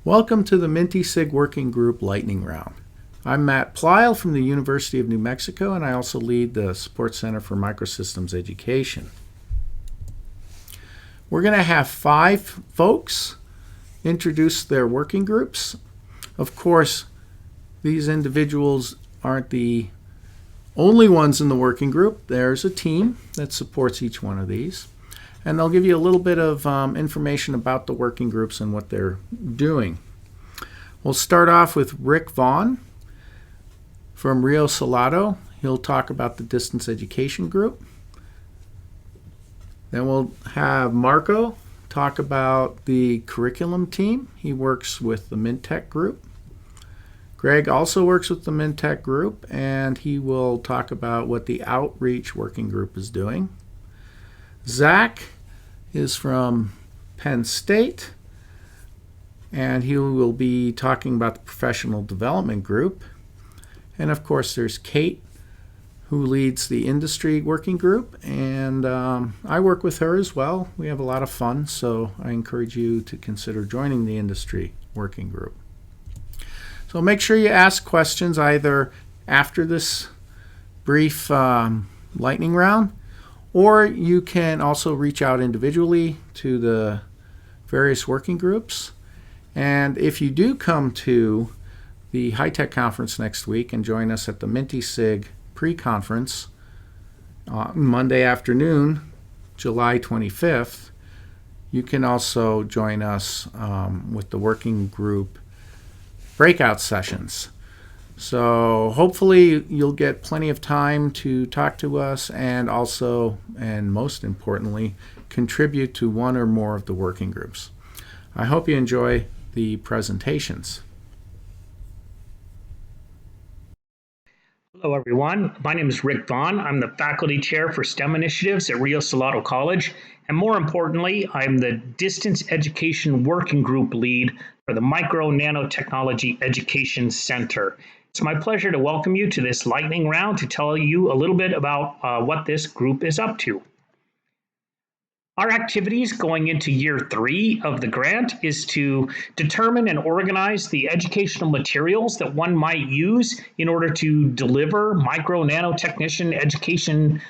Welcome to the MNTeSIG Working Group Lightning Round. I'm Matt Plyle from the University of New Mexico, and I also lead the Support Center for Microsystems Education. We're going to have 5 folks introduce their working groups. Of course, these individuals aren't the only ones in the working group. There's a team that supports each one of these. And they'll give you a little bit of information about the working groups and what they're doing. We'll start off with Rick Vaughn from Rio Salado. He'll talk about the distance education group. Then we'll have Marco talk about the curriculum team. He works with the MNTech group. Greg also works with the MNTech group, and he will talk about what the outreach working group is doing. Zach is from Penn State, and he will be talking about the professional development group. And of course, there's Kate, who leads the industry working group, and I work with her as well. We have a lot of fun, so I encourage you to consider joining the industry working group. So make sure you ask questions either after this brief lightning round, or you can also reach out individually to the various working groups. And if you do come to the High Tech Conference next week and join us at the MNTeSIG pre-conference on Monday afternoon, July 25th, you can also join us with the working group breakout sessions. So hopefully you'll get plenty of time to talk to us and also, and most importantly, contribute to one or more of the working groups. I hope you enjoy the presentations. Hello, everyone. My name is Rick Vaughn. I'm the faculty chair for STEM initiatives at Rio Salado College. And more importantly, I'm the distance education working group lead for the Micro Nanotechnology Education Center. It's my pleasure to welcome you to this lightning round to tell you a little bit about what this group is up to. Our activities going into year 3 of the grant is to determine and organize the educational materials that one might use in order to deliver micro nanotechnician education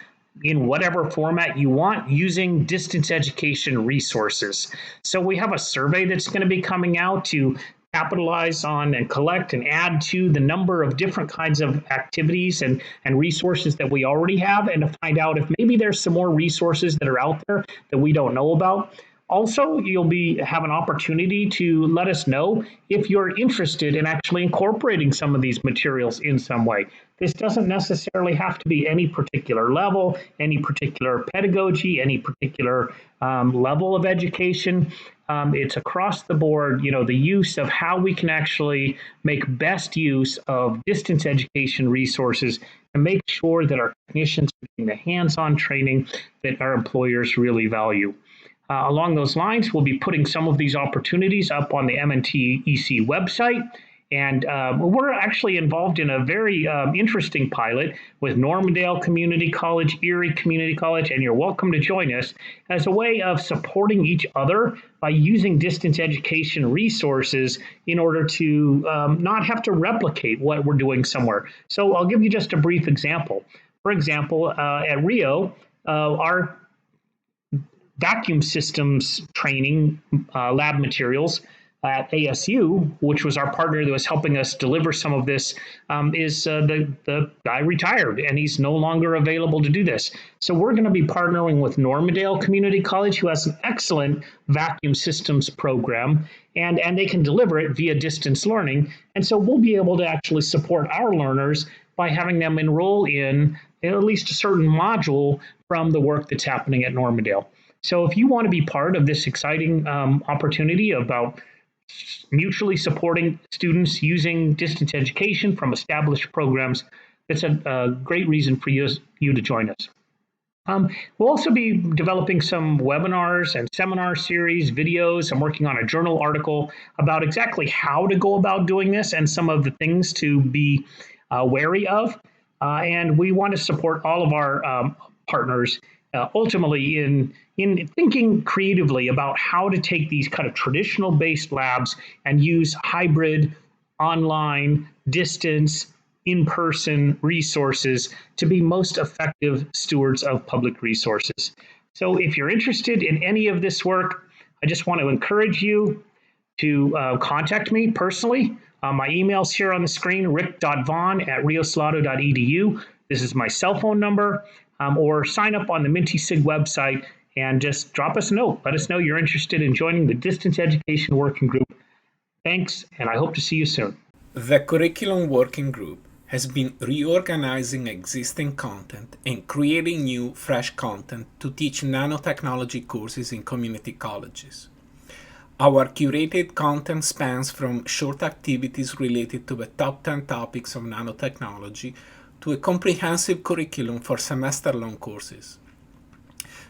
in whatever format you want using distance education resources. So we have a survey that's going to be coming out to capitalize on and collect and add to the number of different kinds of activities and resources that we already have, and to find out if maybe there's some more resources that are out there that we don't know about. Also, you'll have an opportunity to let us know if you're interested in actually incorporating some of these materials in some way. This doesn't necessarily have to be any particular level, any particular pedagogy, any particular level of education. It's across the board, the use of how we can actually make best use of distance education resources and make sure that our technicians are getting the hands-on training that our employers really value. Along those lines, we'll be putting some of these opportunities up on the MNTeSIG website. And we're actually involved in a very interesting pilot with Normandale Community College, Erie Community College, and you're welcome to join us as a way of supporting each other by using distance education resources in order to not have to replicate what we're doing somewhere. So I'll give you just a brief example. For example, at Rio, our vacuum systems training lab materials at ASU, which was our partner that was helping us deliver some of this, is the guy retired and he's no longer available to do this. So we're going to be partnering with Normandale Community College, who has an excellent vacuum systems program, and they can deliver it via distance learning. And so we'll be able to actually support our learners by having them enroll in at least a certain module from the work that's happening at Normandale. So if you want to be part of this exciting opportunity about mutually supporting students using distance education from established programs, it's a great reason for you to join us. We'll also be developing some webinars and seminar series, videos. I'm working on a journal article about exactly how to go about doing this and some of the things to be wary of. And we want to support all of our partners ultimately in thinking creatively about how to take these kind of traditional based labs and use hybrid, online, distance, in-person resources to be most effective stewards of public resources. So if you're interested in any of this work, I just want to encourage you to contact me personally. My email's here on the screen, rick.vaughn@riosalado.edu. This is my cell phone number, or sign up on the MNTeSIG website and just drop us a note. Let us know you're interested in joining the Distance Education Working Group. Thanks, and I hope to see you soon. The Curriculum Working Group has been reorganizing existing content and creating new, fresh content to teach nanotechnology courses in community colleges. Our curated content spans from short activities related to the top 10 topics of nanotechnology to a comprehensive curriculum for semester-long courses.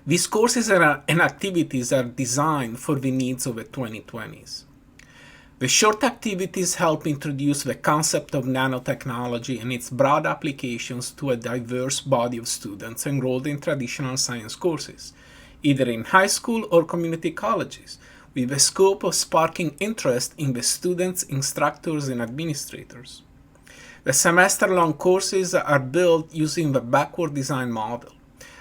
These courses and activities are designed for the needs of the 2020s. The short activities help introduce the concept of nanotechnology and its broad applications to a diverse body of students enrolled in traditional science courses, either in high school or community colleges, with the scope of sparking interest in the students, instructors, and administrators. The semester-long courses are built using the backward design model,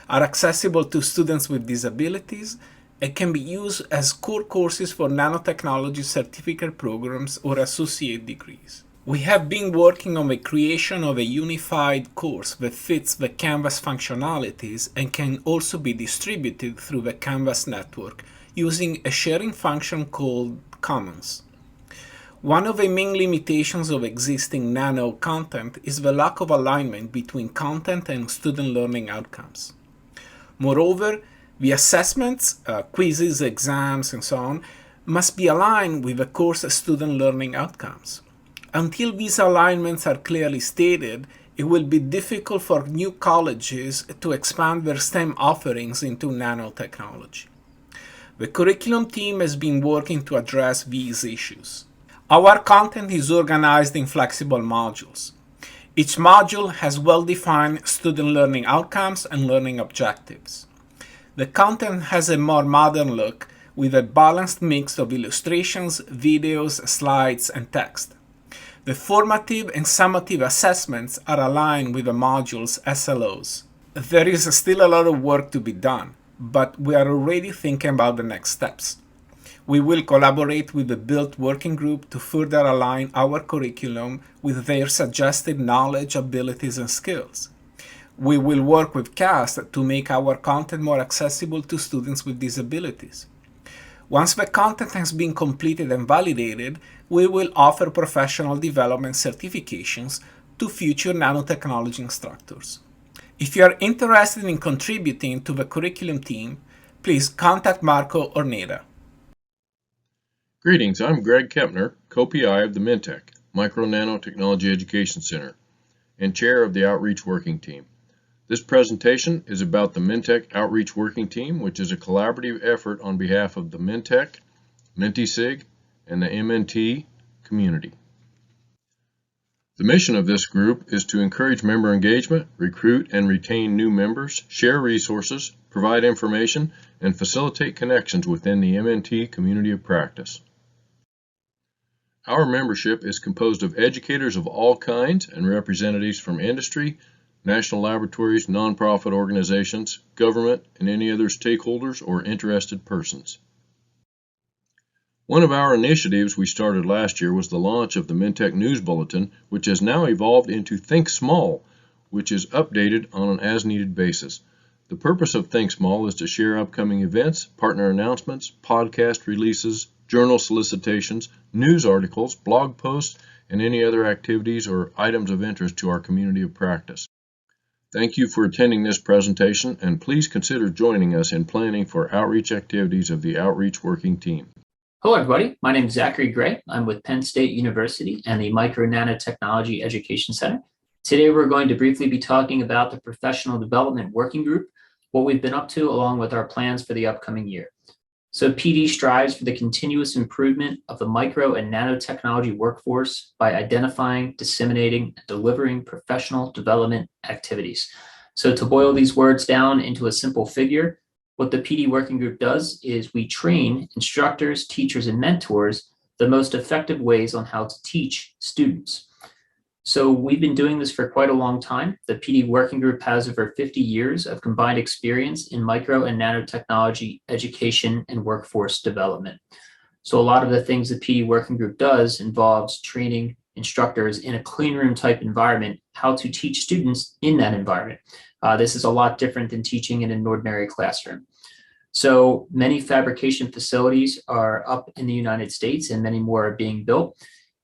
are accessible to students with disabilities, and can be used as core courses for nanotechnology certificate programs or associate degrees. We have been working on the creation of a unified course that fits the Canvas functionalities and can also be distributed through the Canvas network using a sharing function called Commons. One of the main limitations of existing nano content is the lack of alignment between content and student learning outcomes. Moreover, the assessments, quizzes, exams, and so on, must be aligned with the course student learning outcomes. Until these alignments are clearly stated, it will be difficult for new colleges to expand their STEM offerings into nanotechnology. The curriculum team has been working to address these issues. Our content is organized in flexible modules. Each module has well-defined student learning outcomes and learning objectives. The content has a more modern look with a balanced mix of illustrations, videos, slides, and text. The formative and summative assessments are aligned with the module's SLOs. There is still a lot of work to be done, but we are already thinking about the next steps. We will collaborate with the BUILT working group to further align our curriculum with their suggested knowledge, abilities, and skills. We will work with CAST to make our content more accessible to students with disabilities. Once the content has been completed and validated, we will offer professional development certifications to future nanotechnology instructors. If you are interested in contributing to the curriculum team, please contact Marco or Neda. Greetings, I'm Greg Kepner, co-PI of the MNTech, Micro Nanotechnology Education Center, and Chair of the Outreach Working Team. This presentation is about the MNTech Outreach Working Team, which is a collaborative effort on behalf of the MNTech, MNTeSIG, and the MNT community. The mission of this group is to encourage member engagement, recruit and retain new members, share resources, provide information, and facilitate connections within the MNT community of practice. Our membership is composed of educators of all kinds and representatives from industry, national laboratories, nonprofit organizations, government, and any other stakeholders or interested persons. One of our initiatives we started last year was the launch of the MNTech News Bulletin, which has now evolved into Think Small, which is updated on an as-needed basis. The purpose of Think Small is to share upcoming events, partner announcements, podcast releases, journal solicitations, news articles, blog posts, and any other activities or items of interest to our community of practice. Thank you for attending this presentation, and please consider joining us in planning for outreach activities of the Outreach Working Team. Hello, everybody. My name is Zachary Gray. I'm with Penn State University and the Micro Nanotechnology Education Center. Today, we're going to briefly be talking about the Professional Development Working Group, what we've been up to, along with our plans for the upcoming year. So PD strives for the continuous improvement of the micro and nanotechnology workforce by identifying, disseminating, and delivering professional development activities. So to boil these words down into a simple figure, what the PD working group does is we train instructors, teachers, and mentors the most effective ways on how to teach students. So we've been doing this for quite a long time. The PD working group has over 50 years of combined experience in micro and nanotechnology education and workforce development. So a lot of the things the PD working group does involves training instructors in a clean room type environment, how to teach students in that environment. This is a lot different than teaching in an ordinary classroom. So many fabrication facilities are up in the United States and many more are being built.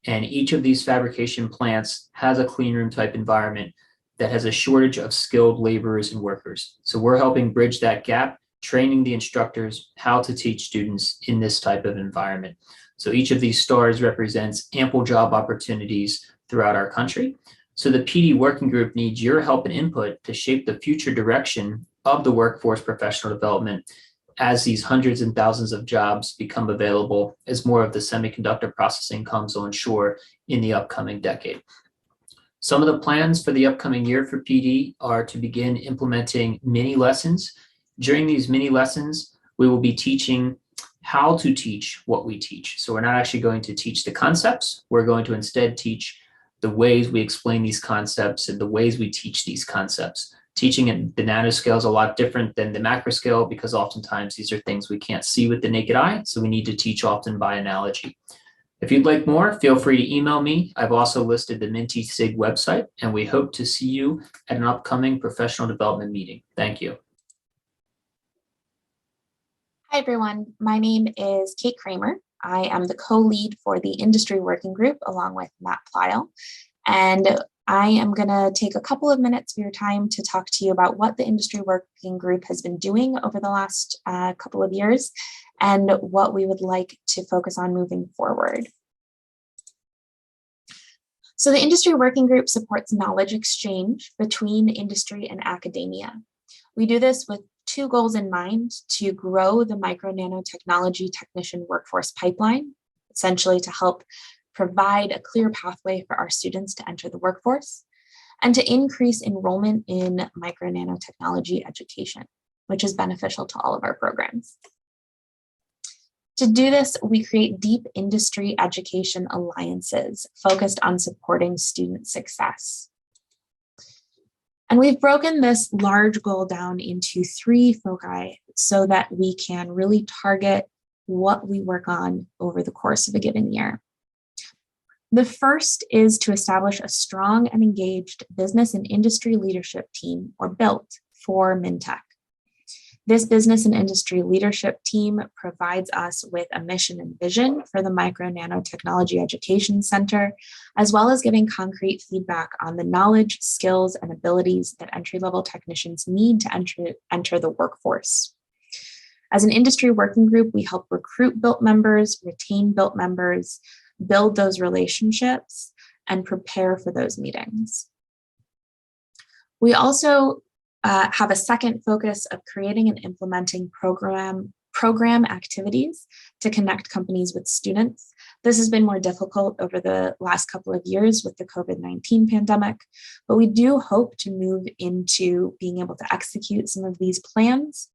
And each of these fabrication plants has a clean room type environment that has a shortage of skilled laborers and workers. So we're helping bridge that gap, training the instructors how to teach students in this type of environment. So each of these stars represents ample job opportunities throughout our country. So the PD working group needs your help and input to shape the future direction of the workforce professional development as these hundreds and thousands of jobs become available as more of the semiconductor processing comes on shore in the upcoming decade. Some of the plans for the upcoming year for PD are to begin implementing mini lessons. During these mini lessons, we will be teaching how to teach what we teach. So we're not actually going to teach the concepts. We're going to instead teach the ways we explain these concepts and the ways we teach these concepts. Teaching at the nanoscale is a lot different than the macro scale because oftentimes these are things we can't see with the naked eye. So we need to teach often by analogy. If you'd like more, feel free to email me. I've also listed the MNTeSIG website, and we hope to see you at an upcoming professional development meeting. Thank you. Hi, everyone. My name is Kate Kramer. I am the co-lead for the industry working group along with Matt Plyle. And I am going to take a couple of minutes of your time to talk to you about what the industry working group has been doing over the last couple of years and what we would like to focus on moving forward. So the industry working group supports knowledge exchange between industry and academia. We do this with two goals in mind: to grow the micro nanotechnology technician workforce pipeline, essentially to help provide a clear pathway for our students to enter the workforce, and to increase enrollment in micro nanotechnology education, which is beneficial to all of our programs. To do this, we create deep industry education alliances focused on supporting student success. And we've broken this large goal down into 3 foci so that we can really target what we work on over the course of a given year. The first is to establish a strong and engaged business and industry leadership team, or BILT, for MNTech. This business and industry leadership team provides us with a mission and vision for the Micro Nanotechnology Education Center, as well as giving concrete feedback on the knowledge, skills, and abilities that entry-level technicians need to enter the workforce. As an industry working group, we help recruit BILT members, retain BILT members, build those relationships, and prepare for those meetings. We also have a second focus of creating and implementing program activities to connect companies with students. This has been more difficult over the last couple of years with the COVID-19 pandemic, but we do hope to move into being able to execute some of these plans.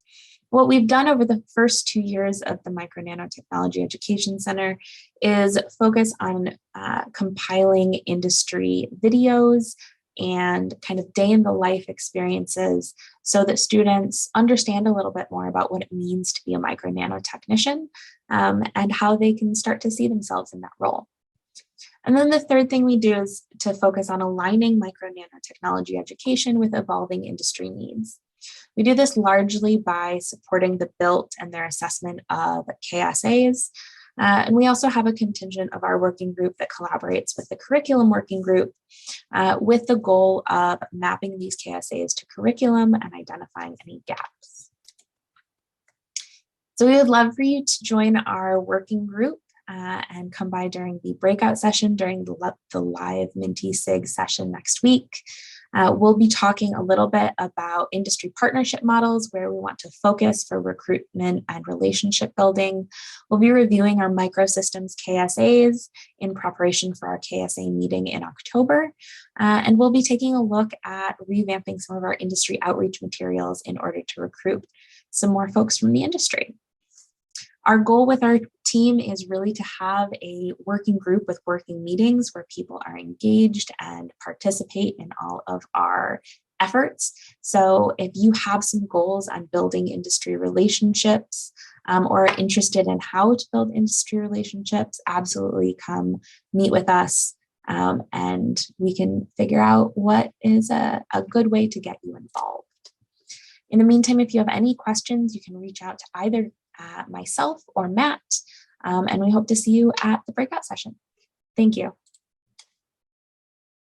What we've done over the first 2 years of the Micro Nanotechnology Education Center is focus on compiling industry videos and kind of day in the life experiences so that students understand a little bit more about what it means to be a micro nanotechnician and how they can start to see themselves in that role. And then the third thing we do is to focus on aligning micro nanotechnology education with evolving industry needs. We do this largely by supporting the BILT and their assessment of KSAs. And we also have a contingent of our working group that collaborates with the curriculum working group with the goal of mapping these KSAs to curriculum and identifying any gaps. So we would love for you to join our working group and come by during the breakout session during the live MNTeSIG session next week. We'll be talking a little bit about industry partnership models, where we want to focus for recruitment and relationship building. We'll be reviewing our Microsystems KSAs in preparation for our KSA meeting in October. And we'll be taking a look at revamping some of our industry outreach materials in order to recruit some more folks from the industry. Our goal with our team is really to have a working group with working meetings where people are engaged and participate in all of our efforts. So if you have some goals on building industry relationships or are interested in how to build industry relationships, absolutely come meet with us and we can figure out what is a good way to get you involved. In the meantime, if you have any questions, you can reach out to either myself or Matt, and we hope to see you at the breakout session. Thank you.